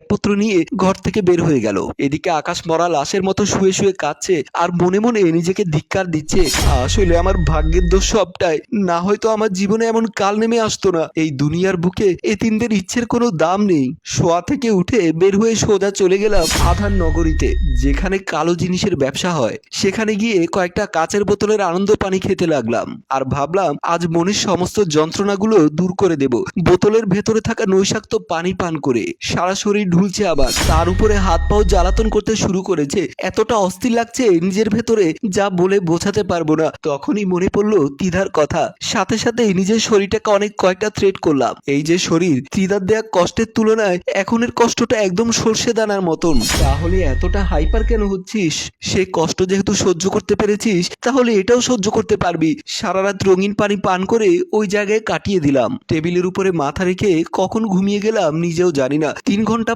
পত্র নিয়ে ঘর থেকে বের হয়ে গেল। এদিকে আকাশ মরা লাশের মতো শুয়ে শুয়ে কাঁদছে আর মনে মনে নিজেকে ধিক্কার দিচ্ছে। আসলে আমার ভাগ্যের দোষ সবটাই, না হয়তো আমার জীবনে এমন কাল নেমে আসতো না। এই দুনিয়ার বুকে এতিমদের ইচ্ছের কোনো দাম নেই। শোয়া থেকে উঠে বের হয়ে সোজা চলে গেলাম আধার নগরীতে, যেখানে কালো জিনিসের ব্যবসা হয়। সেখানে গিয়ে কয়েকটা কাচের বোতলের আনন্দ পানি খেতে লাগলাম আর ভাবলাম আজ মনের সমস্ত যন্ত্রণাগুলো দূর করে দেব। বোতলের ভেতরে থাকা নৈশাক্ত পানি পান করে সারা শরীর ঢুলছে, আবার তার উপরে হাত পাও জ্বালাতন করতে শুরু করেছে। এতটা অস্থির লাগছে নিজের ভেতরে, যা বলে বোঝাতে পারবো না। তখনই মনে পড়লো ত্রিধার কথা। সাথে সাথে নিজের শরীরটাকে কয়েকটা থ্রেড করলাম। এই যে শরীর, ত্রিধার দেয়া কষ্টের তুলনায় এখনের কষ্টটা একদম সর্ষে দানার মতন। তাহলে এতটা হাইপার কেন হচ্ছিস? সে কষ্ট যেহেতু সহ্য করতে পেরেছিস, তাহলে এটাও সহ্য করতে পারবি। সারা রাত রঙিন পানি পান করে ওই জায়গায় কাটিয়ে দিলাম। টেবিলের উপরে মাথা রেখে কখন ঘুমিয়ে গেলাম নিজেও জানি না। 3 ঘন্টা